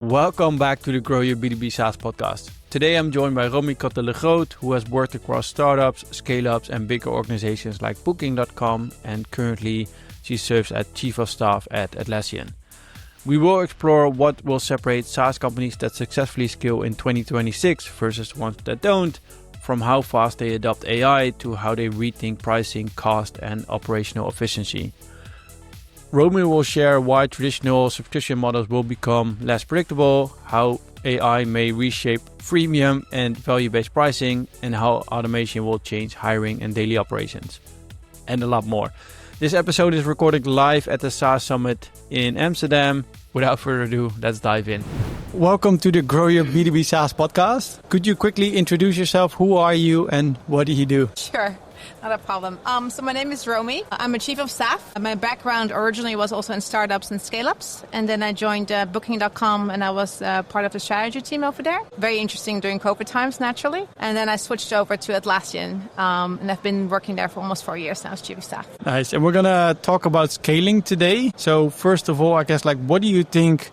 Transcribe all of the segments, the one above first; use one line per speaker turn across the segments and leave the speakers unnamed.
Welcome back to the Grow Your B2B SaaS podcast. Today I'm joined by Romy Kotler, who has worked across startups, scale-ups and bigger organizations like Booking.com, and currently she serves as Chief of Staff at Atlassian. We will explore what will separate SaaS companies that successfully scale in 2026 versus ones that don't, from how fast they adopt AI to how they rethink pricing, cost and operational efficiency. Romy will share why traditional subscription models will become less predictable, how AI may reshape freemium and value-based pricing, and how automation will change hiring and daily operations, and a lot more. This episode is recorded live at the SaaS Summit in Amsterdam. Without further ado, let's dive in. Welcome to the Grow Your B2B SaaS podcast. Could you quickly introduce yourself? Who are you and what do you do?
Sure. Not a problem. So my name is Romy. I'm a chief of staff. My background originally was also in startups and scale-ups. And then I joined Booking.com and I was part of the strategy team over there. Very interesting during COVID times, naturally. And then I switched over to Atlassian. And I've been working there for almost 4 years now as chief of staff.
Nice. And we're going to talk about scaling today. So first of all, I guess, what do you think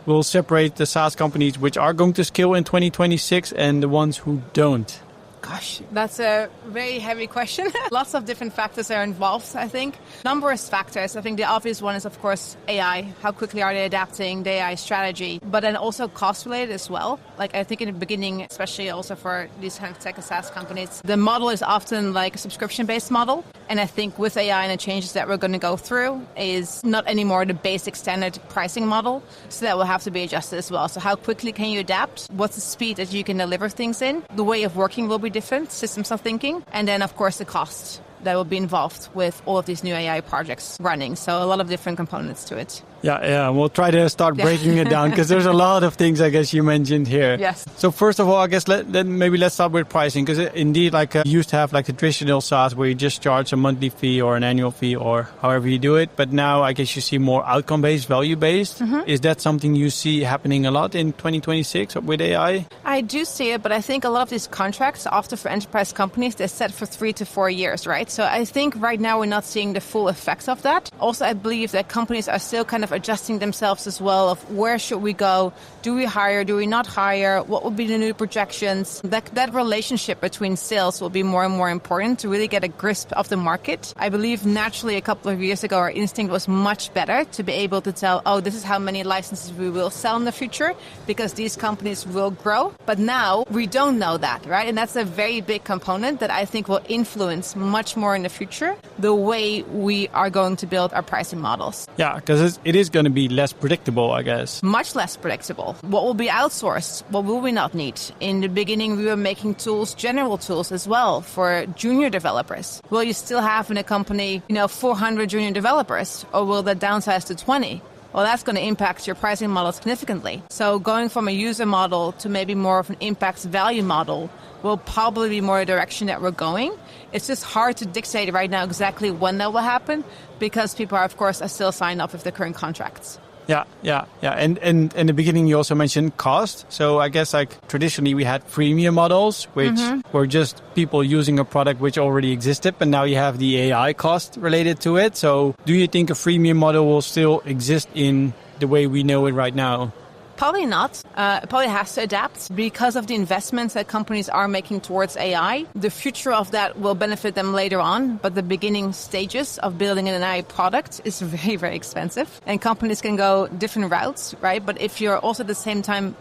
will separate the SaaS companies which are going to scale in 2026 and the ones who don't?
Gosh, that's a very heavy question. Lots of different factors are involved, I think. Numerous factors. I think the obvious one is, of course, AI. How quickly are they adapting the AI strategy? But then also cost-related as well. I think in the beginning, especially also for these kind of tech and SaaS companies, the model is often like a subscription-based model. And I think with AI and the changes that we're going to go through is not anymore the basic standard pricing model. So that will have to be adjusted as well. So how quickly can you adapt? What's the speed that you can deliver things in? The way of working will be different, systems of thinking, and then of course the cost that will be involved with all of these new AI projects running. So a lot of different components to it.
Yeah. We'll try to start breaking it down because there's a lot of things I guess you mentioned here.
Yes.
So first of all, I guess let's start with pricing because indeed you used to have the traditional SaaS where you just charge a monthly fee or an annual fee or however you do it. But now I guess you see more outcome-based, value-based. Mm-hmm. Is that something you see happening a lot in 2026 with AI?
I do see it, but I think a lot of these contracts, often for enterprise companies, they're set for 3 to 4 years, right? So I think right now we're not seeing the full effects of that. Also, I believe that companies are still kind of adjusting themselves as well of where should we go? Do we hire? Do we not hire? What will be the new projections? That relationship between sales will be more and more important to really get a grasp of the market. I believe naturally a couple of years ago, our instinct was much better to be able to tell, this is how many licenses we will sell in the future because these companies will grow. But now we don't know that, right? And that's a very big component that I think will influence much more in the future the way we are going to build our pricing models.
Yeah, because it is going to be less predictable, I guess.
Much less predictable. What will be outsourced? What will we not need? In the beginning, we were making tools, general tools as well for junior developers. Will you still have in a company, 400 junior developers, or will that downsize to 20? Well, that's going to impact your pricing model significantly. So going from a user model to maybe more of an impact value model will probably be more the direction that we're going. It's just hard to dictate right now exactly when that will happen because people are, of course, still signed up with the current contracts.
Yeah. And in the beginning, you also mentioned cost. So I guess traditionally we had freemium models, which were just people using a product which already existed. But now you have the AI cost related to it. So do you think a freemium model will still exist in the way we know it right now?
Probably not. It probably has to adapt because of the investments that companies are making towards AI. The future of that will benefit them later on, but the beginning stages of building an AI product is very, very expensive. And companies can go different routes, right? But if you're also at the same time,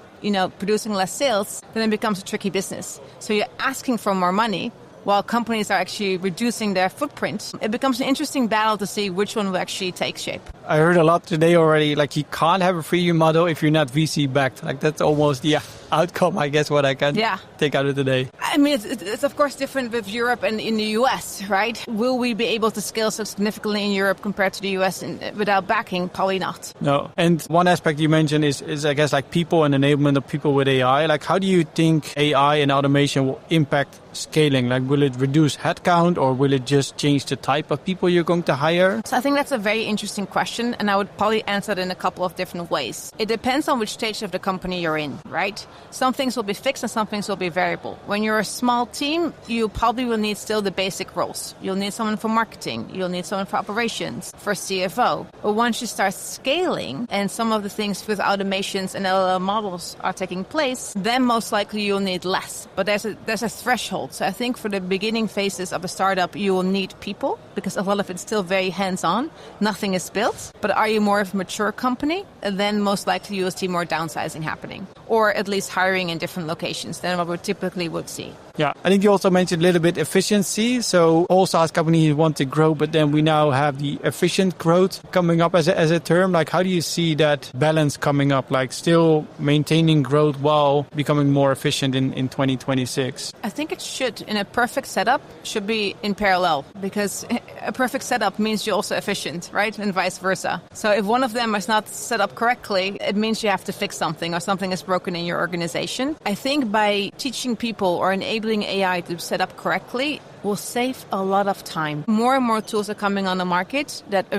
producing less sales, then it becomes a tricky business. So you're asking for more money while companies are actually reducing their footprint. It becomes an interesting battle to see which one will actually take shape.
I heard a lot today already, you can't have a freemium model if you're not VC backed. That's almost the outcome, I guess, what I can take out of today.
I mean, it's of course different with Europe and in the US, right? Will we be able to scale so significantly in Europe compared to the US without backing? Probably not.
No. And one aspect you mentioned is I guess, people and enablement of people with AI. How do you think AI and automation will impact scaling? Like, will it reduce headcount or will it just change the type of people you're going to hire?
So I think that's a very interesting question, and I would probably answer it in a couple of different ways. It depends on which stage of the company you're in, right? Some things will be fixed and some things will be variable. When you're a small team, you probably will need still the basic roles. You'll need someone for marketing, you'll need someone for operations, for CFO. But once you start scaling and some of the things with automations and LLM models are taking place, then most likely you'll need less. But there's a threshold. So I think for the beginning phases of a startup, you will need people because a lot of it's still very hands-on. Nothing is built. But are you more of a mature company? Then most likely you'll see more downsizing happening, or at least hiring in different locations than what we typically would see.
Yeah, I think you also mentioned a little bit efficiency. So all SaaS companies want to grow, but then we now have the efficient growth coming up as a term. Like, how do you see that balance coming up? Like, still maintaining growth while becoming more efficient in 2026?
I think it should, in a perfect setup, should be in parallel, because a perfect setup means you're also efficient, right? And vice versa. So if one of them is not set up correctly, it means you have to fix something or something is broken in your organization. I think by teaching people or enabling AI to set up correctly will save a lot of time. More and more tools are coming on the market that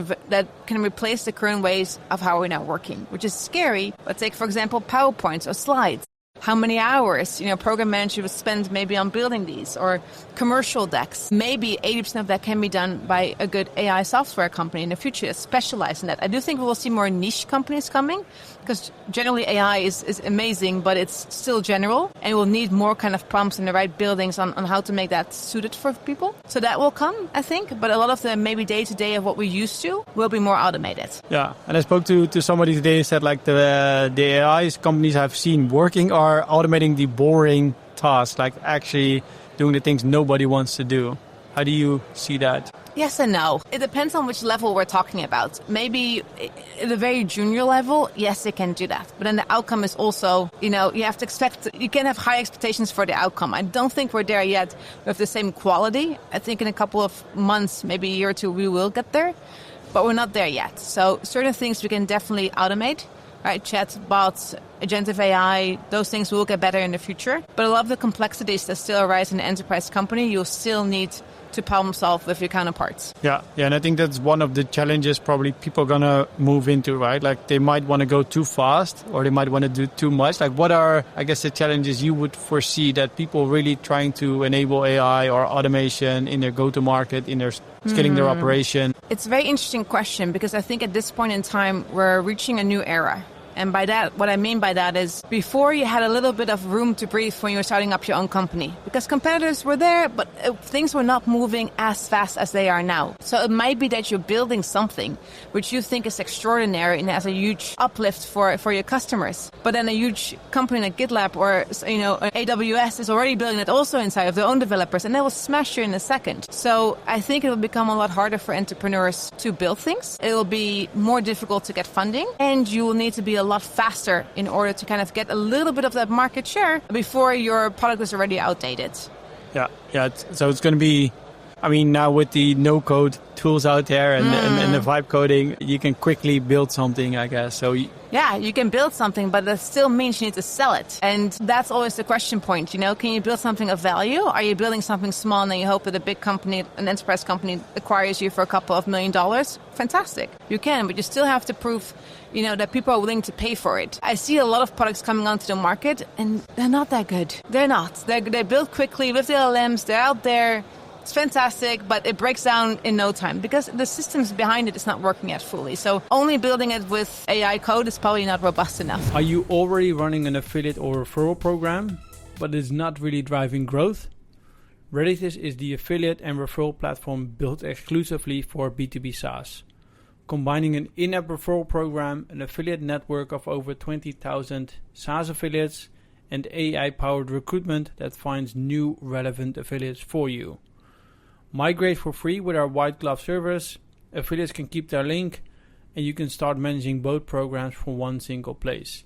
can replace the current ways of how we're now working, which is scary. But take, for example, PowerPoints or slides. How many hours, program manager would spend maybe on building these, or commercial decks. Maybe 80% of that can be done by a good AI software company in the future that specialize in that. I do think we will see more niche companies coming, because generally AI is amazing, but it's still general, and we'll need more kind of prompts in the right buildings on how to make that suited for people. So that will come, I think, but a lot of the maybe day-to-day of what we used to will be more automated.
Yeah, and I spoke to somebody today who said like the AI companies I've seen working are automating the boring tasks, like actually doing the things nobody wants to do. How do you see that?
Yes and no. It depends on which level we're talking about. Maybe at a very junior level, yes, it can do that. But then the outcome is also, you have to expect, you can have high expectations for the outcome. I don't think we're there yet with the same quality. I think in a couple of months, maybe a year or two, we will get there. But we're not there yet. So certain things we can definitely automate. Right, chat, bots, agentic AI, those things will get better in the future. But a lot of the complexities that still arise in an enterprise company, you'll still need to problem solve with your counterparts. Yeah, and I think that's one of the challenges probably people are going to move into, right? Like they might want to go too fast or they might want to do too much. Like what are, I guess, the challenges you would foresee that people really trying to enable AI or automation in their go-to-market, in their scaling their operation? It's a very interesting question because I think at this point in time, we're reaching a new era. And by that, what I mean by that is before you had a little bit of room to breathe when you were starting up your own company because competitors were there, but things were not moving as fast as they are now. So it might be that you're building something which you think is extraordinary and has a huge uplift for your customers. But then a huge company like GitLab or AWS is already building it also inside of their own developers and they will smash you in a second. So I think it will become a lot harder for entrepreneurs to build things. It will be more difficult to get funding and you will need to be a lot faster in order to kind of get a little bit of that market share before your product is already outdated. Yeah. So it's going to be, now with the no-code tools out there and the vibe coding, you can quickly build something, I guess. So yeah, you can build something, but that still means you need to sell it. And that's always the question point, Can you build something of value? Are you building something small and then you hope that a big company, an enterprise company, acquires you for a couple of $1 million? Fantastic. You can, but you still have to prove, that people are willing to pay for it. I see a lot of products coming onto the market and they're not that good. They're not. They're built quickly with the LLMs. They're out there. It's fantastic, but it breaks down in no time because the systems behind it is not working yet fully. So only building it with AI code is probably not robust enough. Are you already running an affiliate or referral program, but it's not really driving growth? Strategist is the affiliate and referral platform built exclusively for B2B SaaS. Combining an in-app referral program, an affiliate network of over 20,000 SaaS affiliates, and AI-powered recruitment that finds new relevant affiliates for you. Migrate for free with our white glove service. Affiliates can keep their link and you can start managing both programs from one single place.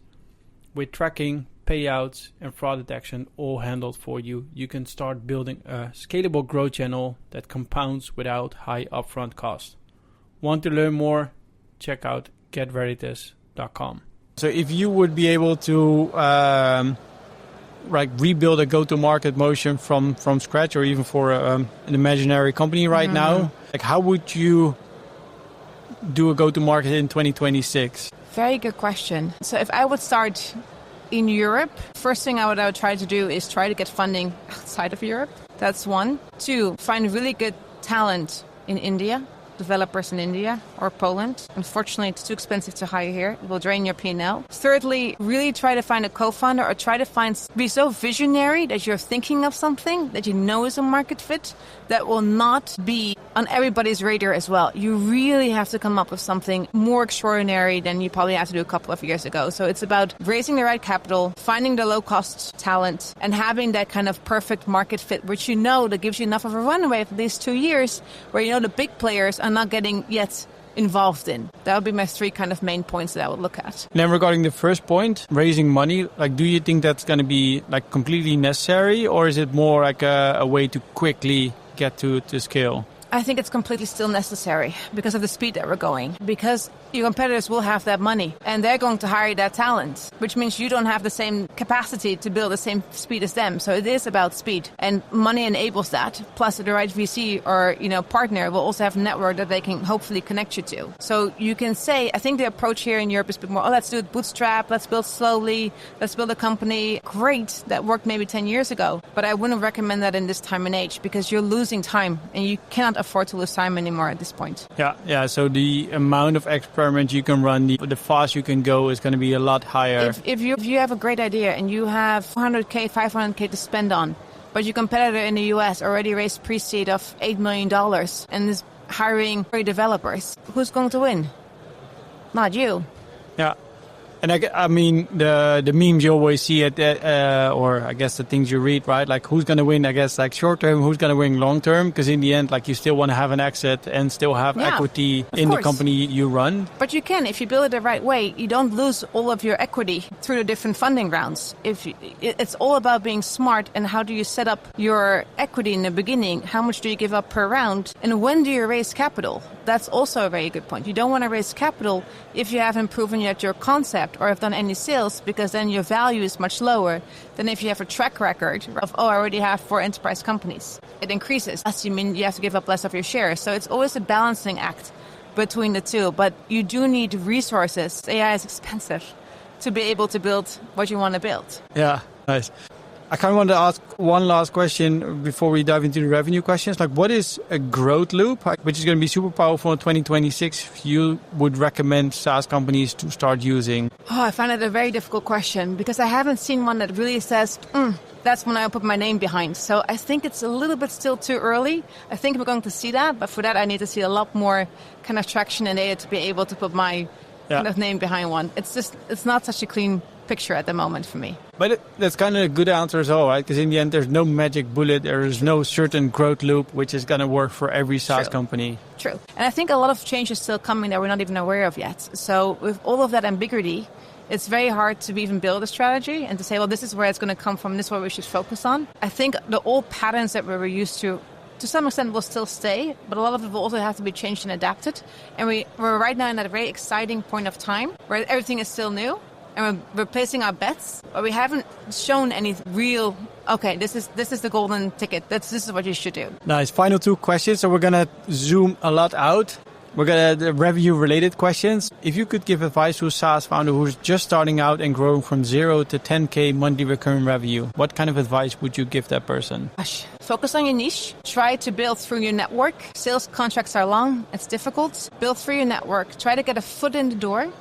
With tracking, payouts and fraud detection all handled for you, you can start building a scalable growth channel that compounds without high upfront cost. Want to learn more? Check out getreaditus.com. So if you would be able to
like rebuild a go-to-market motion from scratch, or even for an imaginary company right now, like how would you do a go-to-market in 2026?
Very good question. So if I would start in Europe, first thing I would try to do is try to get funding outside of Europe. That's one. Two, find really good talent in India, developers in India or Poland. Unfortunately, it's too expensive to hire here. It will drain your P&L. Thirdly, really try to find a co-founder, or try to be so visionary that you're thinking of something that you know is a market fit that will not be on everybody's radar as well. You really have to come up with something more extraordinary than you probably had to do a couple of years ago. So it's about raising the right capital, finding the low-cost talent, and having that kind of perfect market fit, which you know that gives you enough of a runway for these 2 years where you know the big players are not getting yet involved in. That would be my three kind of main points that I would look at.
And then regarding the first point, raising money, like do you think that's going to be like completely necessary, or is it more like a way to quickly get to scale?
I think it's completely still necessary because of the speed that we're going. Because your competitors will have that money and they're going to hire that talent, which means you don't have the same capacity to build the same speed as them. So it is about speed, and money enables that. Plus the right VC or partner will also have a network that they can hopefully connect you to. So you can say, I think the approach here in Europe is a bit more, let's do it bootstrap, let's build slowly, let's build a company. Great, that worked maybe 10 years ago. But I wouldn't recommend that in this time and age, because you're losing time and you cannot afford to lose time anymore at this point.
Yeah. So the amount of experiments you can run, the fast you can go is going to be a lot higher.
If you have a great idea and you have 400K, 500K to spend on, but your competitor in the US already raised pre-seed of $8 million and is hiring developers, who's going to win? Not you.
Yeah. And I mean, the memes you always see or I guess the things you read, right? Like who's going to win, I guess, like short term, who's going to win long term? Because in the end, like you still want to have an exit and still have equity in the company you run.
But you can, if you build it the right way, you don't lose all of your equity through the different funding rounds. It's all about being smart, and how do you set up your equity in the beginning? How much do you give up per round? And when do you raise capital? That's also a very good point. You don't want to raise capital if you haven't proven yet your concept or have done any sales, because then your value is much lower than if you have a track record of, I already have 4 enterprise companies. It increases. As you mean you have to give up less of your shares. So it's always a balancing act between the two. But you do need resources. AI is expensive to be able to build what you want to build.
Yeah, nice. I kind of want to ask one last question before we dive into the revenue questions. Like, what is a growth loop, which is going to be super powerful in 2026, if you would recommend SaaS companies to start using?
I find it a very difficult question, because I haven't seen one that really says, that's when I put my name behind. So I think it's a little bit still too early. I think we're going to see that, but for that I need to see a lot more kind of traction in data to be able to put my kind of name behind one. It's not such a clean picture at the moment for me.
But that's kind of a good answer as well, right? Because in the end, there's no magic bullet. There is no certain growth loop which is going to work for every SaaS company.
True. And I think a lot of change is still coming that we're not even aware of yet. So with all of that ambiguity, it's very hard to even build a strategy and to say, well, this is where it's going to come from. This is what we should focus on. I think the old patterns that we were used to some extent will still stay, but a lot of it will also have to be changed and adapted. And we're right now in that very exciting point of time where everything is still new. And we're placing our bets, but we haven't shown any real, this is the golden ticket. This is what you should do.
Nice. Final 2 questions. So we're going to zoom a lot out. We're going to revenue-related questions. If you could give advice to a SaaS founder who's just starting out and growing from 0 to 10K monthly recurring revenue, what kind of advice would you give that person?
Focus on your niche. Try to build through your network. Sales contracts are long. It's difficult. Build through your network. Try to get a foot in the door.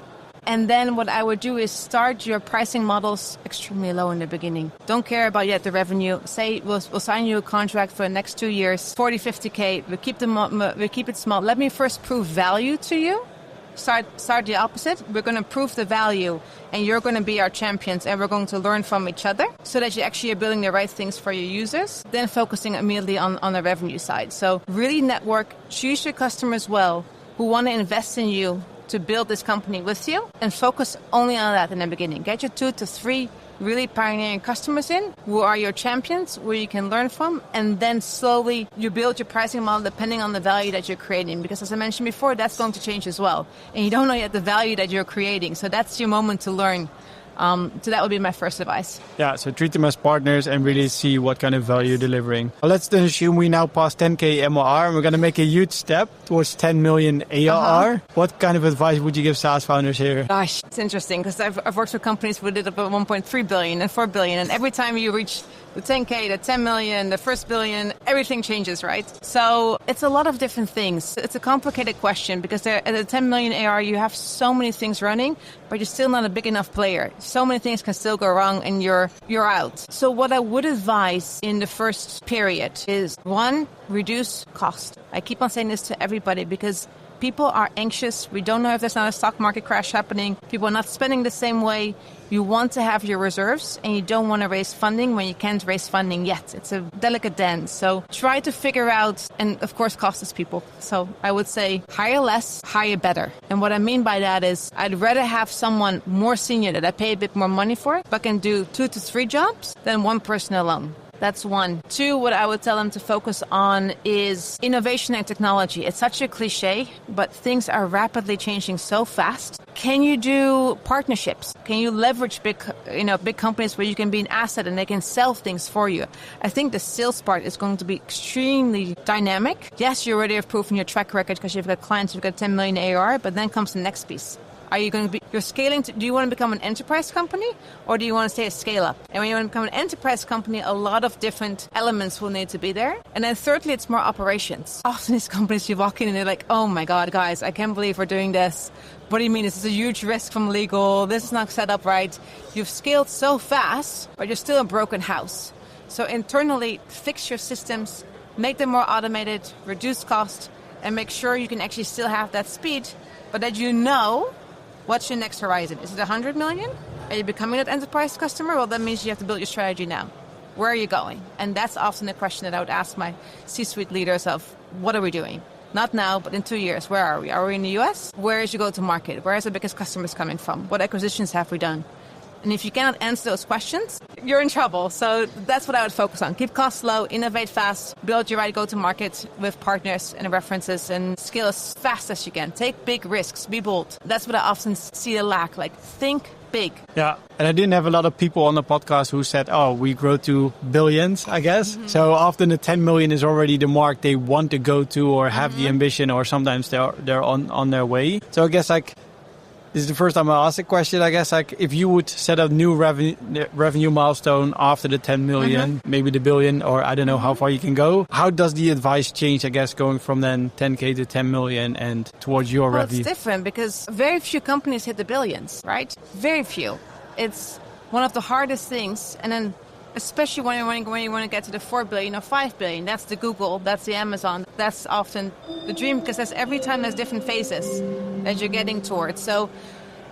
And then what I would do is start your pricing models extremely low in the beginning. Don't care about yet the revenue. Say we'll sign you a contract for the next 2 years, 40, 50K. We keep it small. Let me first prove value to you. Start the opposite. We're going to prove the value, and you're going to be our champions, and we're going to learn from each other so that you actually are building the right things for your users. Then focusing immediately on the revenue side. So really network, choose your customers well who want to invest in you to build this company with you, and focus only on that in the beginning. Get your 2 to 3 really pioneering customers in who are your champions, where you can learn from, and then slowly you build your pricing model depending on the value that you're creating. Because as I mentioned before, that's going to change as well. And you don't know yet the value that you're creating. So that's your moment to learn So that would be my first advice.
Yeah, so treat them as partners and really see what kind of value you're delivering. Well, let's then assume we now passed 10K MRR and we're going to make a huge step towards 10 million ARR. What kind of advice would you give SaaS founders here?
Gosh, it's interesting because I've worked with companies who did about 1.3 billion and 4 billion. And every time you reach the 10K, the 10 million, the first billion, everything changes, right? So it's a lot of different things. It's a complicated question because at the 10 million ARR, you have so many things running, but you're still not a big enough player. So many things can still go wrong and you're out. So what I would advise in the first period is, one, reduce cost. I keep on saying this to everybody because people are anxious. We don't know if there's not a stock market crash happening. People are not spending the same way. You want to have your reserves and you don't want to raise funding when you can't raise funding yet. It's a delicate dance. So try to figure out, and of course cost is people. So I would say hire less, hire better. And what I mean by that is I'd rather have someone more senior that I pay a bit more money for, but can do 2 to 3 jobs than one person alone. That's one. 2, what I would tell them to focus on is innovation and technology. It's such a cliche, but things are rapidly changing so fast. Can you do partnerships? Can you leverage big companies where you can be an asset and they can sell things for you? I think the sales part is going to be extremely dynamic. Yes, you already have proven your track record because you've got clients who've got 10 million ARR, but then comes the next piece. Are you going to be, you're scaling, do you want to become an enterprise company or do you want to stay a scale up? And when you want to become an enterprise company, a lot of different elements will need to be there. And then thirdly, it's more operations. Often these companies, you walk in and they're like, oh my God, guys, I can't believe we're doing this. What do you mean? This is a huge risk from legal. This is not set up right. You've scaled so fast, but you're still a broken house. So internally, fix your systems, make them more automated, reduce cost, and make sure you can actually still have that speed, but that you know what's your next horizon. Is it 100 million? Are you becoming that enterprise customer? Well, that means you have to build your strategy now. Where are you going? And that's often the question that I would ask my C-suite leaders of, what are we doing? Not now, but in 2 years, where are we? Are we in the US? Where is your go-to-market? Where is the biggest customers coming from? What acquisitions have we done? And if you cannot answer those questions, you're in trouble. So that's what I would focus on. Keep costs low, innovate fast, build your right go-to-market with partners and references, and scale as fast as you can. Take big risks, be bold. That's what I often see a lack, like think big.
Yeah, and I didn't have a lot of people on the podcast who said, oh, we grow to billions, I guess. Mm-hmm. So often the 10 million is already the mark they want to go to or have the ambition, or sometimes they're on their way. So I guess this is the first time I asked a question. I guess if you would set a new revenue milestone after the 10 million, maybe the billion, or I don't know how far you can go. How does the advice change, I guess, going from then 10K to 10 million and towards your revenue?
It's different because very few companies hit the billions, right? Very few. It's one of the hardest things. And then especially when you want to get to the 4 billion or 5 billion, that's the Google, that's the Amazon. That's often the dream because every time there's different phases that you're getting towards. So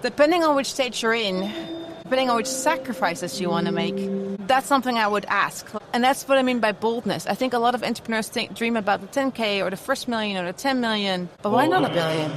depending on which stage you're in, depending on which sacrifices you want to make, that's something I would ask. And that's what I mean by boldness. I think a lot of entrepreneurs dream about the 10K or the first million or the 10 million, but why not a billion?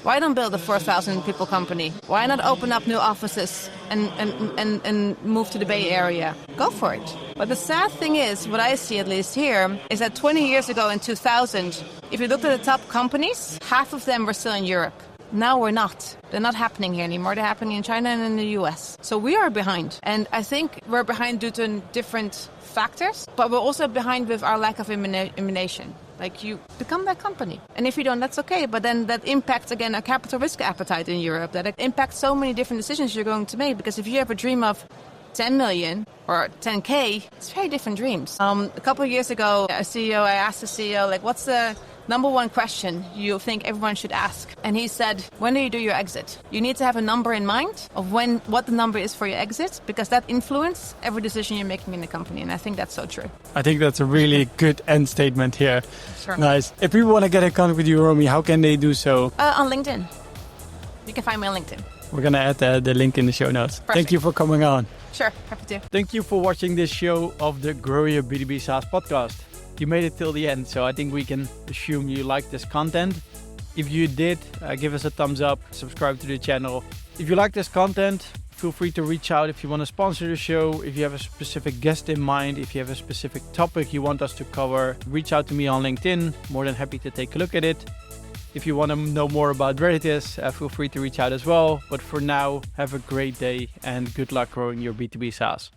Why don't build a 4,000 people company? Why not open up new offices and move to the Bay Area? Go for it. But the sad thing is, what I see at least here, is that 20 years ago in 2000, if you looked at the top companies, half of them were still in Europe. Now we're not. They're not happening here anymore. They're happening in China and in the US. So we are behind. And I think we're behind due to different factors, but we're also behind with our lack of immunization. Like you become that company. And if you don't, that's okay. But then that impacts, again, a capital risk appetite in Europe. That impacts so many different decisions you're going to make. Because if you have a dream of 10 million or 10K, it's very different dreams. A couple of years ago, I asked the CEO, like, what's the number one question you think everyone should ask? And he said, when do you do your exit? You need to have a number in mind of what the number is for your exit, because that influences every decision you're making in the company. And I think that's so true.
I think that's a really good end statement here.
Sure.
Nice. If people want to get in contact with you, Romy, how can they do so?
On LinkedIn. You can find me on LinkedIn.
We're going to add the link in the show notes.
Perfect.
Thank you for coming on.
Sure, happy to.
Thank you for watching this show of the Grow Your B2B SaaS podcast. You made it till the end, so I think we can assume you liked this content. If you did, give us a thumbs up, subscribe to the channel. If you like this content, feel free to reach out if you want to sponsor the show. If you have a specific guest in mind, if you have a specific topic you want us to cover, reach out to me on LinkedIn. More than happy to take a look at it. If you want to know more about where it is, feel free to reach out as well. But for now, have a great day and good luck growing your B2B SaaS.